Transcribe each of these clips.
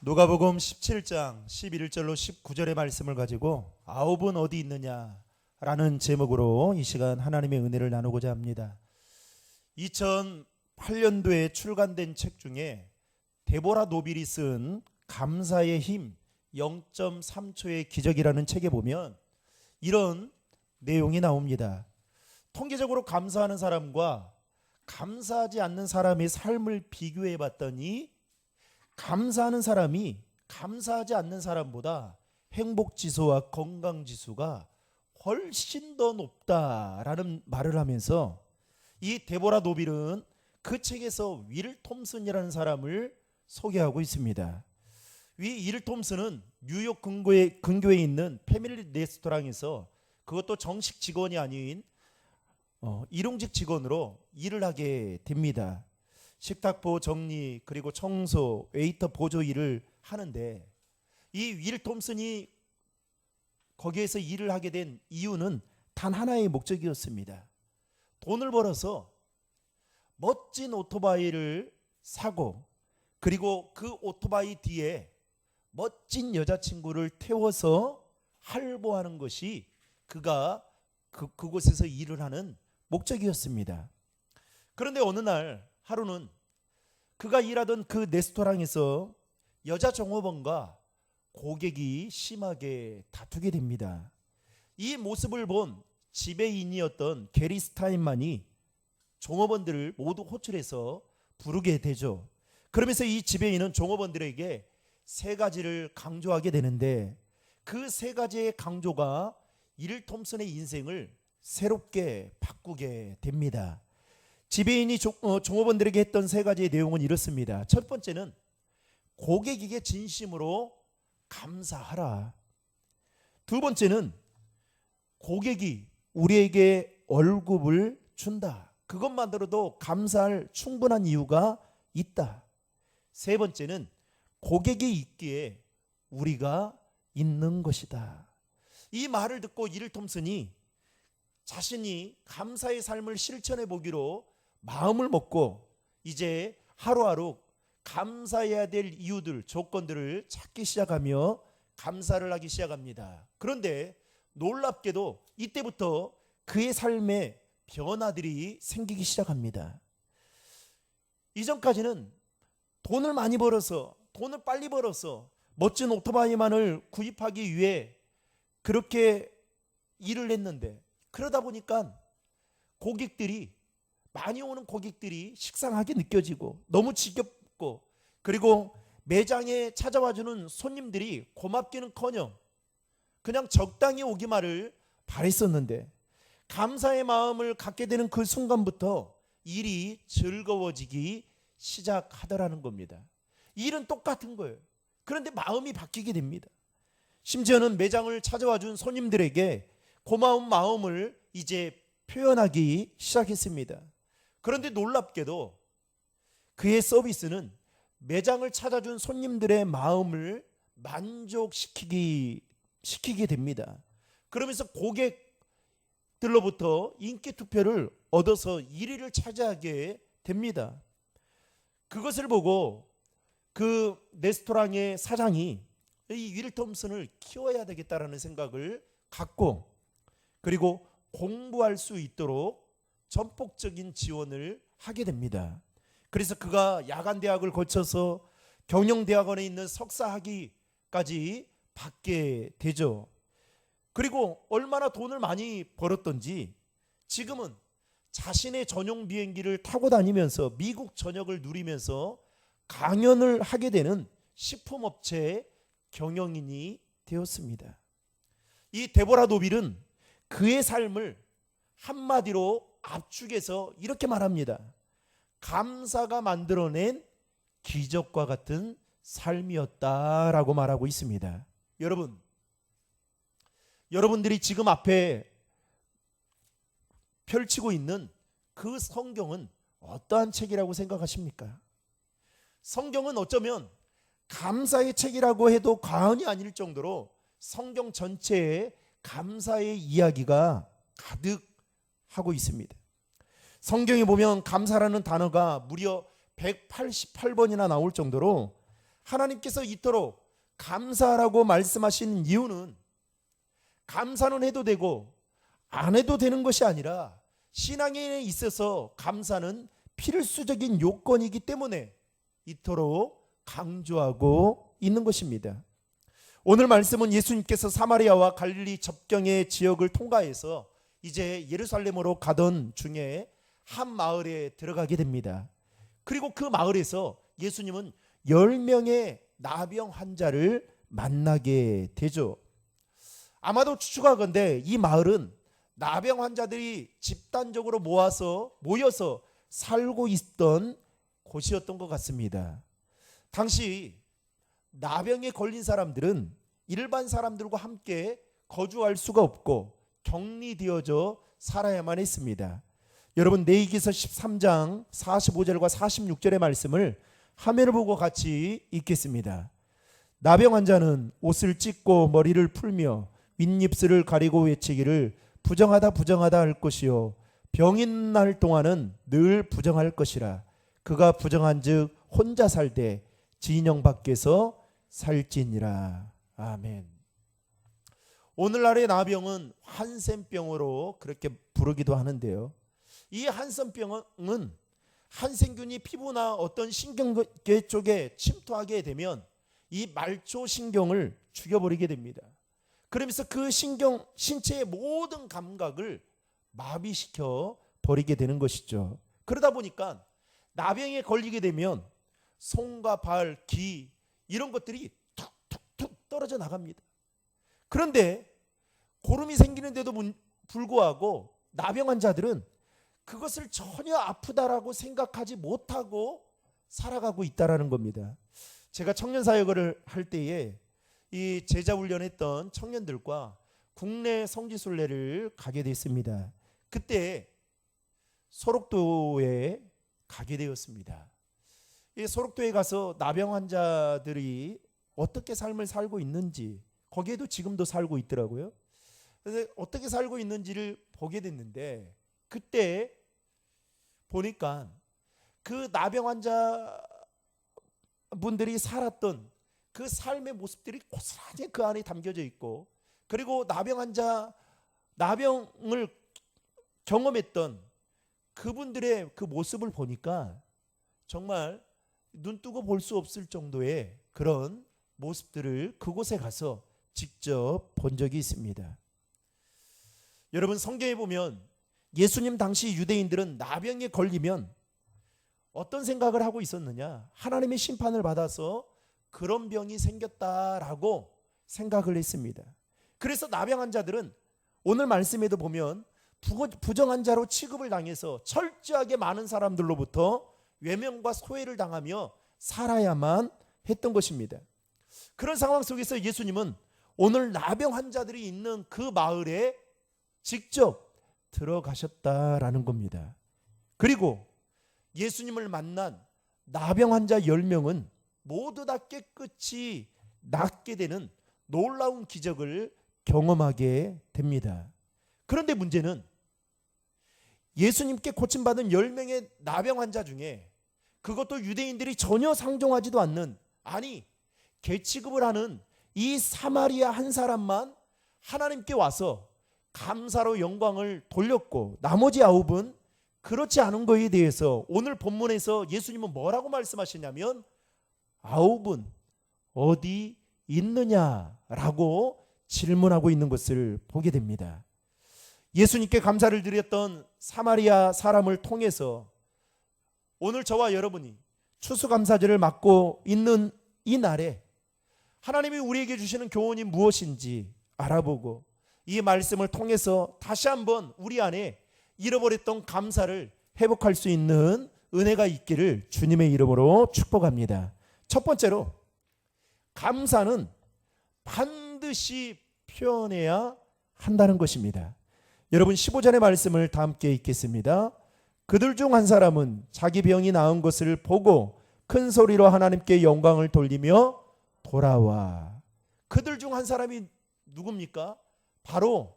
누가복음 17장 11절로 19절의 말씀을 가지고 아홉은 어디 있느냐라는 제목으로 이 시간 하나님의 은혜를 나누고자 합니다. 2008년도에 출간된 책 중에 데보라 노빌이 쓴 감사의 힘 0.3초의 기적이라는 책에 보면 이런 내용이 나옵니다. 통계적으로 감사하는 사람과 감사하지 않는 사람의 삶을 비교해 봤더니 감사하는 사람이 감사하지 않는 사람보다 행복지수와 건강지수가 훨씬 더 높다라는 말을 하면서 이 데보라 노빌은 그 책에서 윌 톰슨이라는 사람을 소개하고 있습니다. 윌 톰슨은 뉴욕 근교에 있는 패밀리 레스토랑에서 그것도 정식 직원이 아닌 일용직 직원으로 일을 하게 됩니다. 식탁보 정리 그리고 청소, 웨이터 보조 일을 하는데 이 윌 톰슨이 거기에서 일을 하게 된 이유는 단 하나의 목적이었습니다. 돈을 벌어서 멋진 오토바이를 사고 그리고 그 오토바이 뒤에 멋진 여자친구를 태워서 할보하는 것이 그가 그곳에서 일을 하는 목적이었습니다. 그런데 어느 날 하루는 그가 일하던 그 레스토랑에서 여자 종업원과 고객이 심하게 다투게 됩니다. 이 모습을 본 지배인이었던 게리 스타인만이 종업원들을 모두 호출해서 부르게 되죠. 그러면서 이 지배인은 종업원들에게 세 가지를 강조하게 되는데 그 세 가지의 강조가 윌 톰슨의 인생을 새롭게 바꾸게 됩니다. 지배인이 종업원들에게 했던 세 가지의 내용은 이렇습니다. 첫 번째는 고객에게 진심으로 감사하라. 두 번째는 고객이 우리에게 월급을 준다. 그것만으로도 감사할 충분한 이유가 있다. 세 번째는 고객이 있기에 우리가 있는 것이다. 이 말을 듣고 윌 톰슨이 자신이 감사의 삶을 실천해 보기로 마음을 먹고 이제 하루하루 감사해야 될 이유들, 조건들을 찾기 시작하며 감사를 하기 시작합니다. 그런데 놀랍게도 이때부터 그의 삶에 변화들이 생기기 시작합니다. 이전까지는 돈을 많이 벌어서 돈을 빨리 벌어서 멋진 오토바이만을 구입하기 위해 그렇게 일을 했는데 그러다 보니까 많이 오는 고객들이 식상하게 느껴지고 너무 지겹고 그리고 매장에 찾아와주는 손님들이 고맙기는커녕 그냥 적당히 오기만을 바랬었는데 감사의 마음을 갖게 되는 그 순간부터 일이 즐거워지기 시작하더라는 겁니다. 일은 똑같은 거예요. 그런데 마음이 바뀌게 됩니다. 심지어는 매장을 찾아와준 손님들에게 고마운 마음을 이제 표현하기 시작했습니다. 그런데 놀랍게도 그의 서비스는 매장을 찾아준 손님들의 마음을 만족시키게 됩니다. 그러면서 고객들로부터 인기 투표를 얻어서 1위를 차지하게 됩니다. 그것을 보고 그 레스토랑의 사장이 이 윌 톰슨을 키워야 되겠다라는 생각을 갖고 그리고 공부할 수 있도록 전폭적인 지원을 하게 됩니다. 그래서 그가 야간대학을 거쳐서 경영대학원에 있는 석사학위까지 받게 되죠. 그리고 얼마나 돈을 많이 벌었던지 지금은 자신의 전용 비행기를 타고 다니면서 미국 전역을 누리면서 강연을 하게 되는 식품업체의 경영인이 되었습니다. 이 데보라 노빌은 그의 삶을 한마디로 압축해서 이렇게 말합니다. 감사가 만들어낸 기적과 같은 삶이었다라고 말하고 있습니다. 여러분들이 지금 앞에 펼치고 있는 그 성경은 어떠한 책이라고 생각하십니까? 성경은 어쩌면 감사의 책이라고 해도 과언이 아닐 정도로 성경 전체에 감사의 이야기가 가득하고 있습니다. 성경에 보면 감사라는 단어가 무려 188번이나 나올 정도로 하나님께서 이토록 감사하라고 말씀하신 이유는 감사는 해도 되고 안 해도 되는 것이 아니라 신앙에 있어서 감사는 필수적인 요건이기 때문에 이토록 강조하고 있는 것입니다. 오늘 말씀은 예수님께서 사마리아와 갈릴리 접경의 지역을 통과해서 이제 예루살렘으로 가던 중에 한 마을에 들어가게 됩니다. 그리고 그 마을에서 예수님은 10명의 나병 환자를 만나게 되죠. 아마도 추측하건대 이 마을은 나병 환자들이 집단적으로 모여서 살고 있던 곳이었던 것 같습니다. 당시 나병에 걸린 사람들은 일반 사람들과 함께 거주할 수가 없고 격리되어져 살아야만 했습니다. 여러분, 레위기서 13장 45절과 46절의 말씀을 화면을 보고 같이 읽겠습니다. 나병 환자는 옷을 찢고 머리를 풀며 윗입술을 가리고 외치기를 부정하다 부정하다 할 것이요 병이 있는 날 동안은 늘 부정할 것이라. 그가 부정한즉 혼자 살되 진영 밖에서 살지니라. 아멘. 오늘날의 나병은 한센병으로 그렇게 부르기도 하는데요. 이 한센병은 한센균이 피부나 어떤 신경계 쪽에 침투하게 되면 이 말초 신경을 죽여버리게 됩니다. 그러면서 그 신체의 모든 감각을 마비시켜 버리게 되는 것이죠. 그러다 보니까 나병에 걸리게 되면 손과 발, 귀 이런 것들이 툭툭툭 떨어져 나갑니다. 그런데 고름이 생기는데도 불구하고 나병 환자들은 그것을 전혀 아프다라고 생각하지 못하고 살아가고 있다라는 겁니다. 제가 청년 사역을 할 때에 이 제자 훈련했던 청년들과 국내 성지순례를 가게 됐습니다. 그때 소록도에 가게 되었습니다. 이 소록도에 가서 나병 환자들이 어떻게 삶을 살고 있는지, 거기에도 지금도 살고 있더라고요. 그래서 어떻게 살고 있는지를 보게 됐는데, 그때 보니까 그 나병 환자 분들이 살았던 그 삶의 모습들이 고스란히 그 안에 담겨져 있고, 그리고 나병을 경험했던 그분들의 그 모습을 보니까 정말 눈뜨고 볼 수 없을 정도의 그런 모습들을 그곳에 가서 직접 본 적이 있습니다. 여러분, 성경에 보면 예수님 당시 유대인들은 나병에 걸리면 어떤 생각을 하고 있었느냐? 하나님의 심판을 받아서 그런 병이 생겼다라고 생각을 했습니다. 그래서 나병 환자들은 오늘 말씀에도 보면 부정 환자로 취급을 당해서 철저하게 많은 사람들로부터 외면과 소외를 당하며 살아야만 했던 것입니다. 그런 상황 속에서 예수님은 오늘 나병 환자들이 있는 그 마을에 직접 들어가셨다라는 겁니다. 그리고 예수님을 만난 나병 환자 10명은 모두 다 깨끗이 낫게 되는 놀라운 기적을 경험하게 됩니다. 그런데 문제는 예수님께 고침받은 10명의 나병 환자 중에, 그것도 유대인들이 전혀 상종하지도 않는, 아니 개취급을 하는 이 사마리아 한 사람만 하나님께 와서 감사로 영광을 돌렸고, 나머지 9은 그렇지 않은 것에 대해서 오늘 본문에서 예수님은 뭐라고 말씀하시냐면 9은 어디 있느냐라고 질문하고 있는 것을 보게 됩니다. 예수님께 감사를 드렸던 사마리아 사람을 통해서 오늘 저와 여러분이 추수감사절을 맞고 있는 이 날에 하나님이 우리에게 주시는 교훈이 무엇인지 알아보고 이 말씀을 통해서 다시 한번 우리 안에 잃어버렸던 감사를 회복할 수 있는 은혜가 있기를 주님의 이름으로 축복합니다. 첫 번째로, 감사는 반드시 표현해야 한다는 것입니다. 여러분, 15절의 말씀을 다 함께 읽겠습니다. 그들 중 한 사람은 자기 병이 나은 것을 보고 큰 소리로 하나님께 영광을 돌리며 돌아와. 그들 중 한 사람이 누굽니까? 바로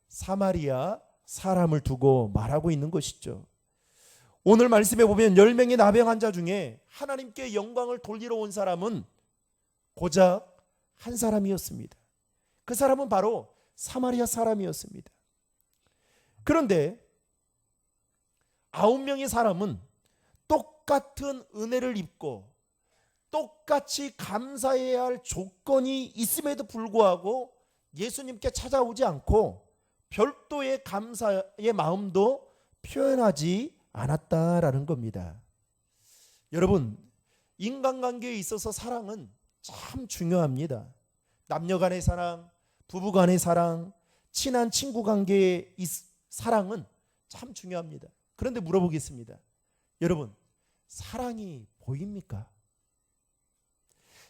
사마리아 사람을 두고 말하고 있는 것이죠. 오늘 말씀에 보면 10명의 나병 환자 중에 하나님께 영광을 돌리러 온 사람은 고작 한 사람이었습니다. 그 사람은 바로 사마리아 사람이었습니다. 그런데 9명의 사람은 똑같은 은혜를 입고 똑같이 감사해야 할 조건이 있음에도 불구하고 예수님께 찾아오지 않고 별도의 감사의 마음도 표현하지 않았다라는 겁니다. 여러분, 인간관계에 있어서 사랑은 참 중요합니다. 남녀 간의 사랑, 부부 간의 사랑, 친한 친구 관계의 사랑은 참 중요합니다. 그런데 물어보겠습니다. 여러분, 사랑이 보입니까?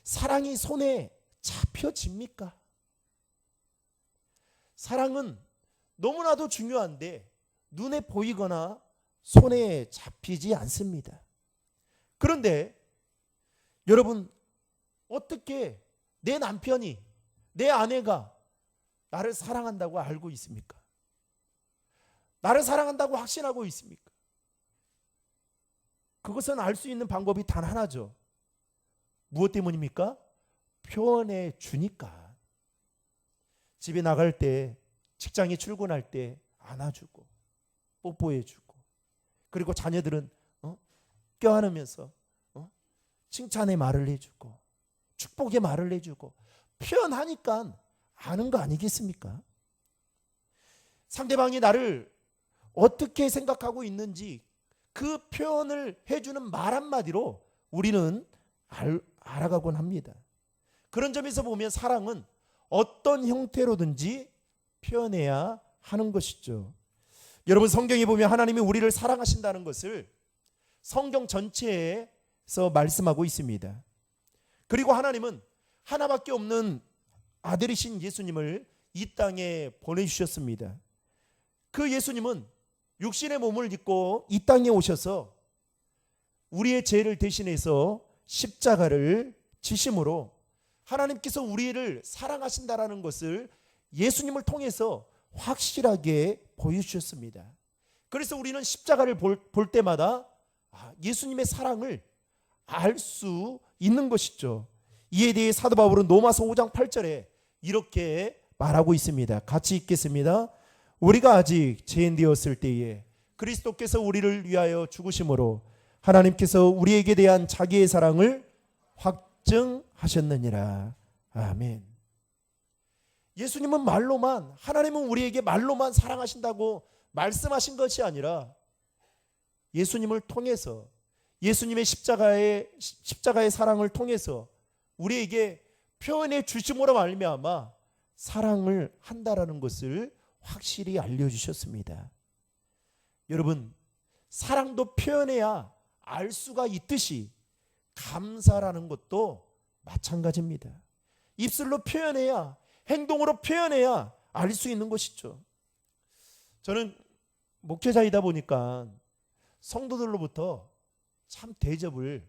사랑이 손에 잡혀집니까? 사랑은 너무나도 중요한데 눈에 보이거나 손에 잡히지 않습니다. 그런데 여러분, 어떻게 내 남편이, 내 아내가 나를 사랑한다고 알고 있습니까? 나를 사랑한다고 확신하고 있습니까? 그것은 알 수 있는 방법이 단 하나죠. 무엇 때문입니까? 표현해 주니까. 집에 나갈 때, 직장에 출근할 때 안아주고 뽀뽀해주고, 그리고 자녀들은 껴안으면서 칭찬의 말을 해주고 축복의 말을 해주고 표현하니까 아는 거 아니겠습니까? 상대방이 나를 어떻게 생각하고 있는지 그 표현을 해주는 말 한마디로 우리는 알아가곤 합니다. 그런 점에서 보면 사랑은 어떤 형태로든지 표현해야 하는 것이죠. 여러분, 성경에 보면 하나님이 우리를 사랑하신다는 것을 성경 전체에서 말씀하고 있습니다. 그리고 하나님은 하나밖에 없는 아들이신 예수님을 이 땅에 보내주셨습니다. 그 예수님은 육신의 몸을 입고 이 땅에 오셔서 우리의 죄를 대신해서 십자가를 지심으로 하나님께서 우리를 사랑하신다라는 것을 예수님을 통해서 확실하게 보여주셨습니다. 그래서 우리는 십자가를 볼 때마다 예수님의 사랑을 알 수 있는 것이죠. 이에 대해 사도 바울은 로마서 5장 8절에 이렇게 말하고 있습니다. 같이 읽겠습니다. 우리가 아직 죄인 되었을 때에 그리스도께서 우리를 위하여 죽으심으로 하나님께서 우리에게 대한 자기의 사랑을 확증하셨느니라. 아멘. 예수님은 말로만, 하나님은 우리에게 말로만 사랑하신다고 말씀하신 것이 아니라 예수님을 통해서, 예수님의 십자가의 사랑을 통해서 우리에게 표현해 주심으로 말미암아 사랑을 한다라는 것을 확실히 알려주셨습니다. 여러분, 사랑도 표현해야 알 수가 있듯이 감사라는 것도 마찬가지입니다. 입술로 표현해야, 행동으로 표현해야 알 수 있는 것이죠. 저는 목회자이다 보니까 성도들로부터 참 대접을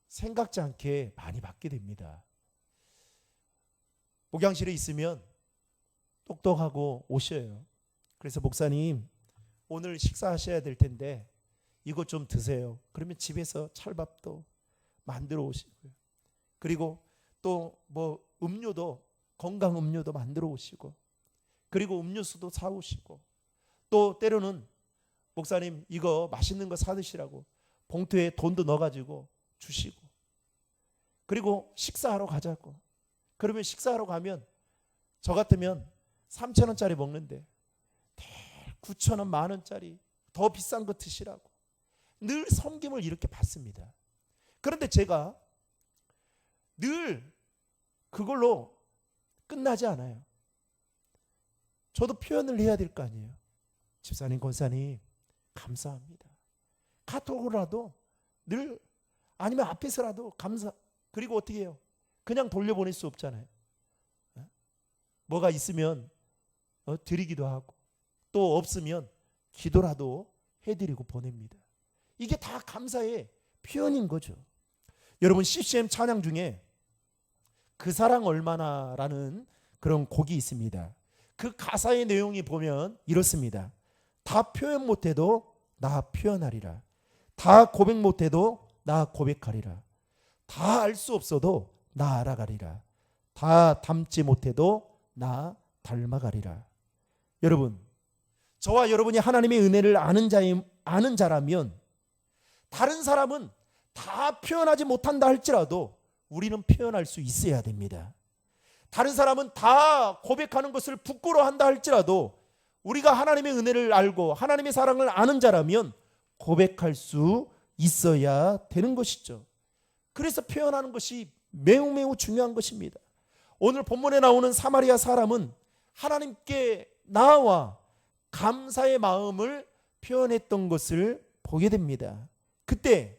생각지 않게 많이 받게 됩니다. 목양실에 있으면 똑똑하고 오셔요. 그래서 목사님, 오늘 식사하셔야 될 텐데 이것 좀 드세요. 그러면 집에서 찰밥도 만들어 오시고요. 그리고 또 뭐 음료도, 건강 음료도 만들어 오시고, 그리고 음료수도 사 오시고, 또 때로는 목사님 이거 맛있는 거 사 드시라고 봉투에 돈도 넣어가지고 주시고, 그리고 식사하러 가자고. 그러면 식사하러 가면 저 같으면 3,000원짜리 먹는데 9,000원, 만원짜리 더 비싼 거 드시라고 늘 섬김을 이렇게 받습니다. 그런데 제가 늘 그걸로 끝나지 않아요. 저도 표현을 해야 될 거 아니에요. 집사님, 권사님 감사합니다. 카톡으로라도 늘, 아니면 앞에서라도 감사. 그리고 어떻게 해요? 그냥 돌려보낼 수 없잖아요. 뭐가 있으면 드리기도 하고, 또 없으면 기도라도 해드리고 보냅니다. 이게 다 감사의 표현인 거죠. 여러분, CCM 찬양 중에 그 사랑 얼마나라는 그런 곡이 있습니다. 그 가사의 내용이 보면 이렇습니다. 다 표현 못해도 나 표현하리라. 다 고백 못해도 나 고백하리라. 다 알 수 없어도 나 알아가리라. 다 닮지 못해도 나 닮아가리라. 여러분, 저와 여러분이 하나님의 은혜를 아는 자라면 다른 사람은 다 표현하지 못한다 할지라도 우리는 표현할 수 있어야 됩니다. 다른 사람은 다 고백하는 것을 부끄러워한다 할지라도 우리가 하나님의 은혜를 알고 하나님의 사랑을 아는 자라면 고백할 수 있어야 되는 것이죠. 그래서 표현하는 것이 매우 매우 중요한 것입니다. 오늘 본문에 나오는 사마리아 사람은 하나님께 나와 감사의 마음을 표현했던 것을 보게 됩니다. 그때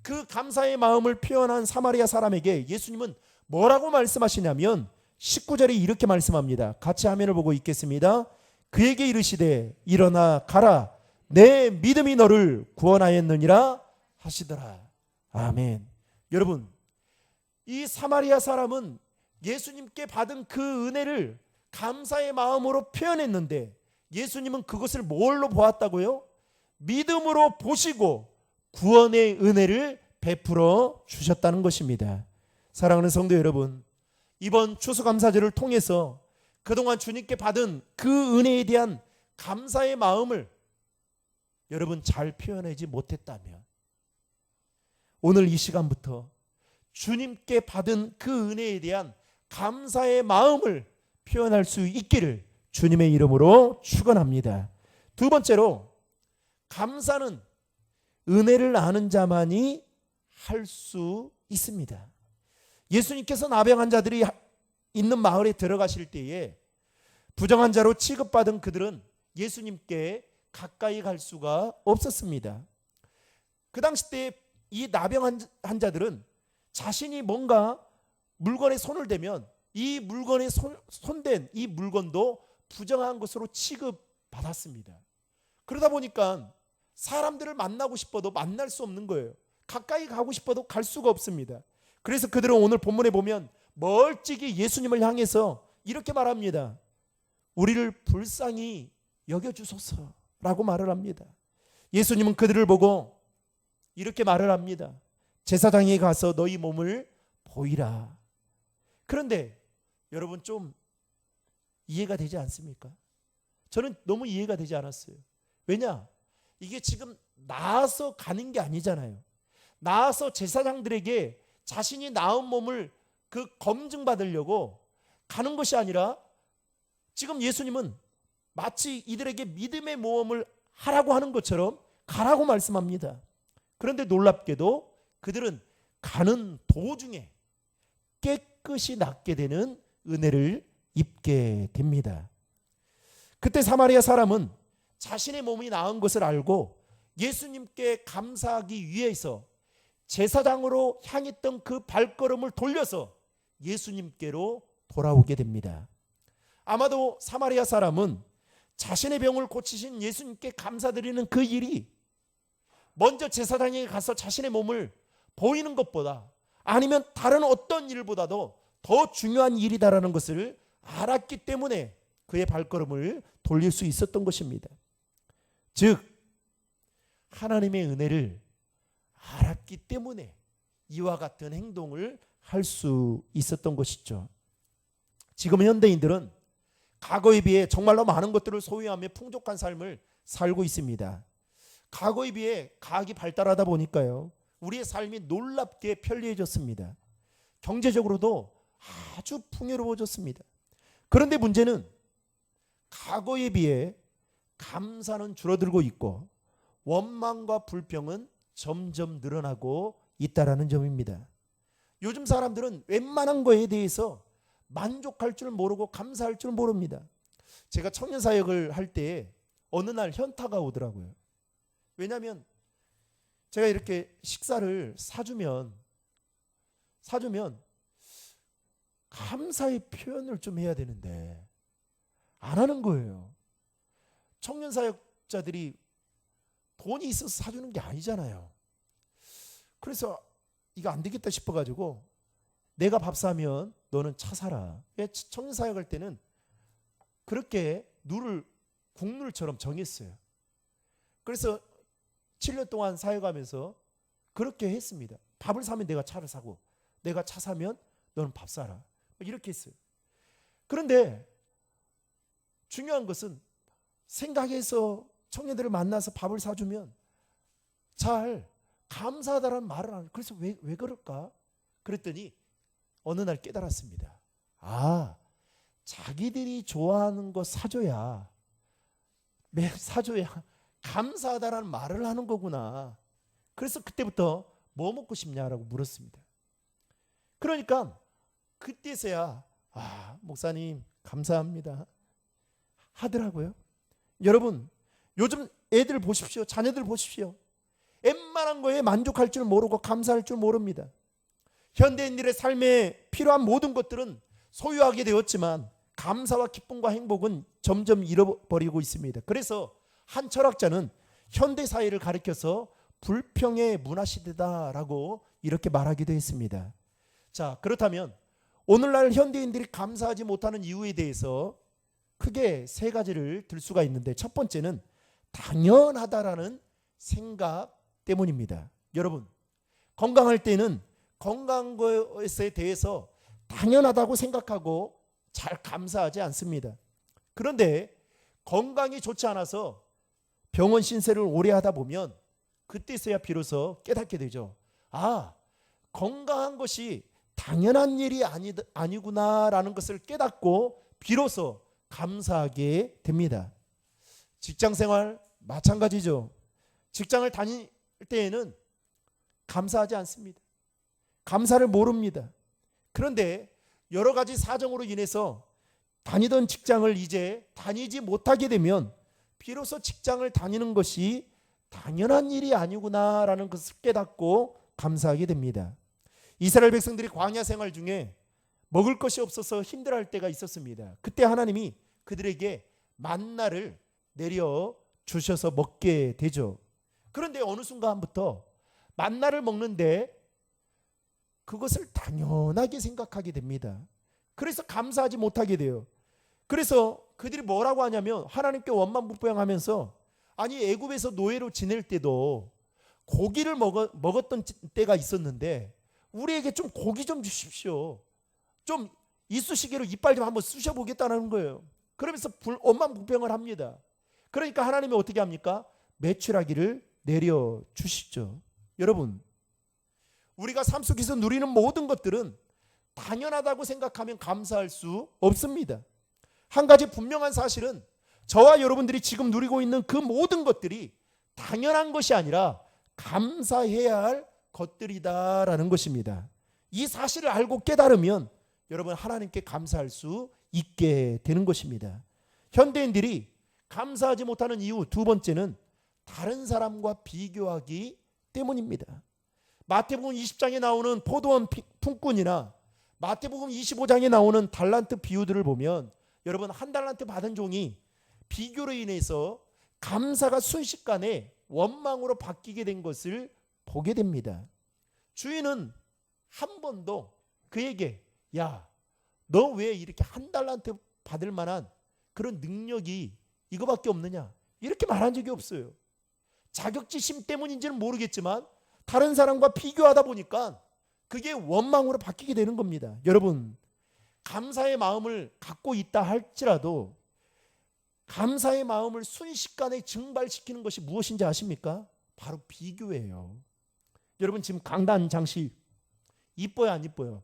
그 감사의 마음을 표현한 사마리아 사람에게 예수님은 뭐라고 말씀하시냐면 19절에 이렇게 말씀합니다. 같이 화면을 보고 읽겠습니다. 그에게 이르시되 일어나 가라, 내 믿음이 너를 구원하였느니라 하시더라. 아멘. 여러분, 이 사마리아 사람은 예수님께 받은 그 은혜를 감사의 마음으로 표현했는데 예수님은 그것을 뭘로 보았다고요? 믿음으로 보시고 구원의 은혜를 베풀어 주셨다는 것입니다. 사랑하는 성도 여러분, 이번 추수감사절을 통해서 그동안 주님께 받은 그 은혜에 대한 감사의 마음을 여러분 잘 표현하지 못했다면 오늘 이 시간부터 주님께 받은 그 은혜에 대한 감사의 마음을 표현할 수 있기를 주님의 이름으로 축원합니다. 두 번째로, 감사는 은혜를 아는 자만이 할 수 있습니다. 예수님께서 나병 환자들이 있는 마을에 들어가실 때에 부정한 자로 취급받은 그들은 예수님께 가까이 갈 수가 없었습니다. 그 당시 때 이 나병 환자들은 자신이 뭔가 물건에 손을 대면 이 물건에 손댄 이 물건도 부정한 것으로 취급받았습니다. 그러다 보니까 사람들을 만나고 싶어도 만날 수 없는 거예요. 가까이 가고 싶어도 갈 수가 없습니다. 그래서 그들은 오늘 본문에 보면 멀찍이 예수님을 향해서 이렇게 말합니다. 우리를 불쌍히 여겨주소서라고 말을 합니다. 예수님은 그들을 보고 이렇게 말을 합니다. 제사장에 가서 너희 몸을 보이라. 그런데 여러분 좀 이해가 되지 않습니까? 저는 너무 이해가 되지 않았어요. 왜냐? 이게 지금 나아서 가는 게 아니잖아요. 나아서 제사장들에게 자신이 나은 몸을 그 검증받으려고 가는 것이 아니라 지금 예수님은 마치 이들에게 믿음의 모험을 하라고 하는 것처럼 가라고 말씀합니다. 그런데 놀랍게도 그들은 가는 도중에 깨끗이 낫게 되는 은혜를 입게 됩니다. 그때 사마리아 사람은 자신의 몸이 나은 것을 알고 예수님께 감사하기 위해서 제사장으로 향했던 그 발걸음을 돌려서 예수님께로 돌아오게 됩니다. 아마도 사마리아 사람은 자신의 병을 고치신 예수님께 감사드리는 그 일이 먼저 제사장에게 가서 자신의 몸을 보이는 것보다 아니면 다른 어떤 일보다도 더 중요한 일이다라는 것을 알았기 때문에 그의 발걸음을 돌릴 수 있었던 것입니다. 즉 하나님의 은혜를 알았기 때문에 이와 같은 행동을 할 수 있었던 것이죠. 지금 현대인들은 과거에 비해 정말로 많은 것들을 소유하며 풍족한 삶을 살고 있습니다. 과거에 비해 과학이 발달하다 보니까요, 우리의 삶이 놀랍게 편리해졌습니다. 경제적으로도 아주 풍요로워졌습니다. 그런데 문제는 과거에 비해 감사는 줄어들고 있고 원망과 불평은 점점 늘어나고 있다라는 점입니다. 요즘 사람들은 웬만한 거에 대해서 만족할 줄 모르고 감사할 줄 모릅니다. 제가 청년 사역을 할 때 어느 날 현타가 오더라고요. 왜냐하면 제가 이렇게 식사를 사주면 감사의 표현을 좀 해야 되는데 안 하는 거예요. 청년 사역자들이 돈이 있어서 사주는 게 아니잖아요. 그래서 이거 안 되겠다 싶어가지고 내가 밥 사면 너는 차 사라. 청년 사역할 때는 그렇게 국룰처럼 정했어요. 그래서 7년 동안 사역하면서 그렇게 했습니다. 밥을 사면 내가 차를 사고 내가 차 사면 너는 밥 사라. 이렇게 했어요. 그런데 중요한 것은 생각해서 청년들을 만나서 밥을 사주면 잘 감사하다라는 말을 안 해요. 그래서 왜 그럴까? 그랬더니 어느 날 깨달았습니다. 아, 자기들이 좋아하는 거 사줘야 감사하다라는 말을 하는 거구나. 그래서 그때부터 뭐 먹고 싶냐라고 물었습니다. 그러니까 그때서야 목사님 감사합니다 하더라고요. 여러분, 요즘 애들 보십시오. 자녀들 보십시오. 웬만한 거에 만족할 줄 모르고 감사할 줄 모릅니다. 현대인들의 삶에 필요한 모든 것들은 소유하게 되었지만 감사와 기쁨과 행복은 점점 잃어버리고 있습니다. 그래서 한 철학자는 현대사회를 가리켜서 불평의 문화시대다라고 이렇게 말하기도 했습니다. 자, 그렇다면 오늘날 현대인들이 감사하지 못하는 이유에 대해서 크게 세 가지를 들 수가 있는데, 첫 번째는 당연하다라는 생각 때문입니다. 여러분, 건강할 때는 건강한 것에 대해서 당연하다고 생각하고 잘 감사하지 않습니다. 그런데 건강이 좋지 않아서 병원 신세를 오래 하다 보면 그때서야 비로소 깨닫게 되죠. 건강한 것이 당연한 일이 아니구나라는 것을 깨닫고 비로소 감사하게 됩니다. 직장생활 마찬가지죠. 직장을 다닐 때에는 감사하지 않습니다. 감사를 모릅니다. 그런데 여러 가지 사정으로 인해서 다니던 직장을 이제 다니지 못하게 되면 비로소 직장을 다니는 것이 당연한 일이 아니구나라는 것을 깨닫고 감사하게 됩니다. 이스라엘 백성들이 광야 생활 중에 먹을 것이 없어서 힘들어할 때가 있었습니다. 그때 하나님이 그들에게 만나를 내려 주셔서 먹게 되죠. 그런데 어느 순간부터 만나를 먹는데 그것을 당연하게 생각하게 됩니다. 그래서 감사하지 못하게 돼요. 그래서 그들이 뭐라고 하냐면 하나님께 원망부패하면서 애굽에서 노예로 지낼 때도 고기를 먹었던 때가 있었는데 우리에게 좀 고기 좀 주십시오. 좀 이쑤시개로 이빨 좀 한번 쑤셔보겠다는 거예요. 그러면서 원망부패를 합니다. 그러니까 하나님이 어떻게 합니까? 메추라기를 내려주시죠. 여러분, 우리가 삶 속에서 누리는 모든 것들은 당연하다고 생각하면 감사할 수 없습니다. 한 가지 분명한 사실은 저와 여러분들이 지금 누리고 있는 그 모든 것들이 당연한 것이 아니라 감사해야 할 것들이다라는 것입니다. 이 사실을 알고 깨달으면 여러분 하나님께 감사할 수 있게 되는 것입니다. 현대인들이 감사하지 못하는 이유 두 번째는 다른 사람과 비교하기 때문입니다. 마태복음 20장에 나오는 포도원 품꾼이나 마태복음 25장에 나오는 달란트 비유들을 보면 여러분 한 달란트 받은 종이 비교로 인해서 감사가 순식간에 원망으로 바뀌게 된 것을 보게 됩니다. 주인은 한 번도 그에게 너 왜 이렇게 한 달란트 받을 만한 그런 능력이 이거밖에 없느냐 이렇게 말한 적이 없어요. 자격지심 때문인지는 모르겠지만 다른 사람과 비교하다 보니까 그게 원망으로 바뀌게 되는 겁니다. 여러분, 감사의 마음을 갖고 있다 할지라도 감사의 마음을 순식간에 증발시키는 것이 무엇인지 아십니까? 바로 비교예요. 여러분 지금 강단 장식 이뻐요 안 이뻐요?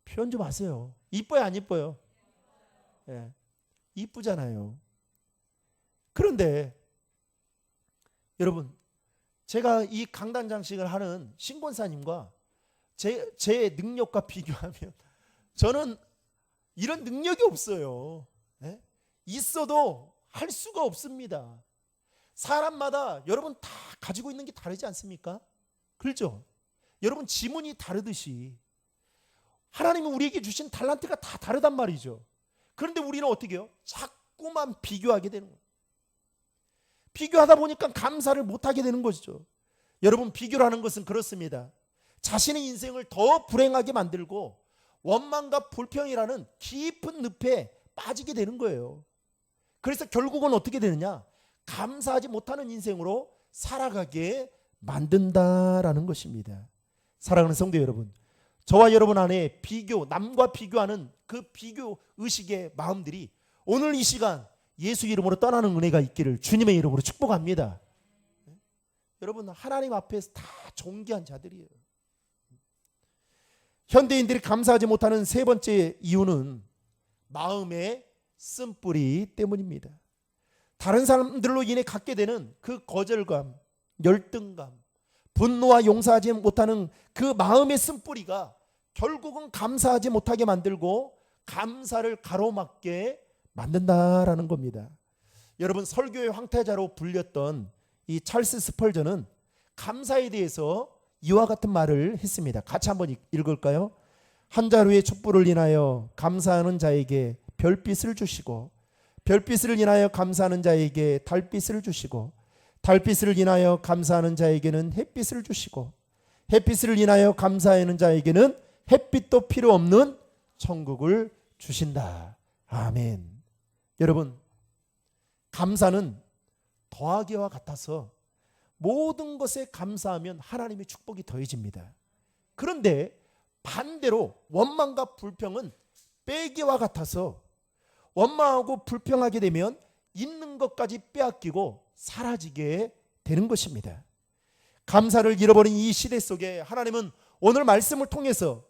표현 좀 하세요. 이뻐요 안 이뻐요? 예, 이쁘잖아요. 그런데 여러분, 제가 이 강단 장식을 하는 신권사님과 제 능력과 비교하면 저는 이런 능력이 없어요. 예? 있어도 할 수가 없습니다. 사람마다 여러분 다 가지고 있는 게 다르지 않습니까? 그렇죠? 여러분 지문이 다르듯이 하나님은 우리에게 주신 달란트가 다 다르단 말이죠. 그런데 우리는 어떻게 해요? 자꾸만 비교하게 되는 거예요. 비교하다 보니까 감사를 못하게 되는 것이죠. 여러분 비교라는 것은 그렇습니다. 자신의 인생을 더 불행하게 만들고 원망과 불평이라는 깊은 늪에 빠지게 되는 거예요. 그래서 결국은 어떻게 되느냐? 감사하지 못하는 인생으로 살아가게 만든다라는 것입니다. 사랑하는 성도 여러분, 저와 여러분 안에 비교, 남과 비교하는 그 비교 의식의 마음들이 오늘 이 시간 예수 이름으로 떠나는 은혜가 있기를 주님의 이름으로 축복합니다. 여러분, 하나님 앞에서 다 존귀한 자들이에요. 현대인들이 감사하지 못하는 세 번째 이유는 마음의 쓴뿌리 때문입니다. 다른 사람들로 인해 갖게 되는 그 거절감, 열등감, 분노와 용서하지 못하는 그 마음의 쓴뿌리가 결국은 감사하지 못하게 만들고 감사를 가로막게 만든다라는 겁니다. 여러분, 설교의 황태자로 불렸던 이 찰스 스펄전은 감사에 대해서 이와 같은 말을 했습니다. 같이 한번 읽을까요? 한 자루의 촛불을 인하여 감사하는 자에게 별빛을 주시고, 별빛을 인하여 감사하는 자에게 달빛을 주시고, 달빛을 인하여 감사하는 자에게는 햇빛을 주시고, 햇빛을 인하여 감사하는 자에게는 햇빛도 필요 없는 천국을 주신다. 아멘. 여러분, 감사는 더하기와 같아서 모든 것에 감사하면 하나님의 축복이 더해집니다. 그런데 반대로 원망과 불평은 빼기와 같아서 원망하고 불평하게 되면 있는 것까지 빼앗기고 사라지게 되는 것입니다. 감사를 잃어버린 이 시대 속에 하나님은 오늘 말씀을 통해서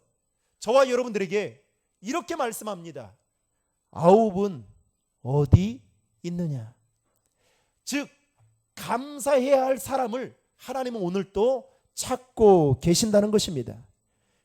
저와 여러분들에게 이렇게 말씀합니다. 아홉은 어디 있느냐? 즉 감사해야 할 사람을 하나님은 오늘 또 찾고 계신다는 것입니다.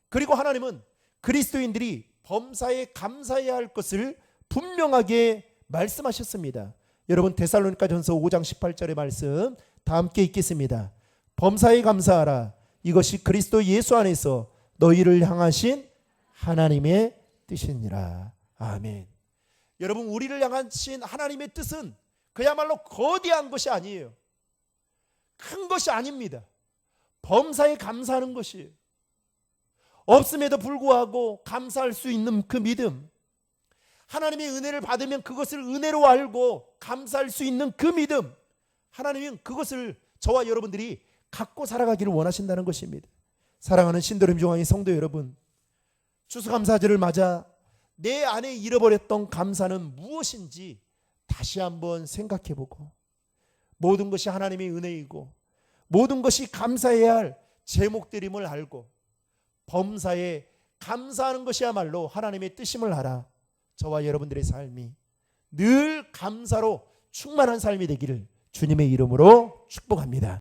그리고 하나님은 그리스도인들이 범사에 감사해야 할 것을 분명하게 말씀하셨습니다. 여러분, 데살로니가전서 5장 18절의 말씀 다 함께 읽겠습니다. 범사에 감사하라. 이것이 그리스도 예수 안에서 너희를 향하신 하나님의 뜻이니라. 아멘. 여러분, 우리를 향하신 하나님의 뜻은 그야말로 거대한 것이 아니에요. 큰 것이 아닙니다. 범사에 감사하는 것이에요. 없음에도 불구하고 감사할 수 있는 그 믿음, 하나님의 은혜를 받으면 그것을 은혜로 알고 감사할 수 있는 그 믿음, 하나님은 그것을 저와 여러분들이 갖고 살아가기를 원하신다는 것입니다. 사랑하는 신도림 중앙의 성도 여러분, 추수감사절을 맞아 내 안에 잃어버렸던 감사는 무엇인지 다시 한번 생각해보고, 모든 것이 하나님의 은혜이고 모든 것이 감사해야 할 제목들임을 알고 범사에 감사하는 것이야말로 하나님의 뜻임을 알아 저와 여러분들의 삶이 늘 감사로 충만한 삶이 되기를 주님의 이름으로 축복합니다.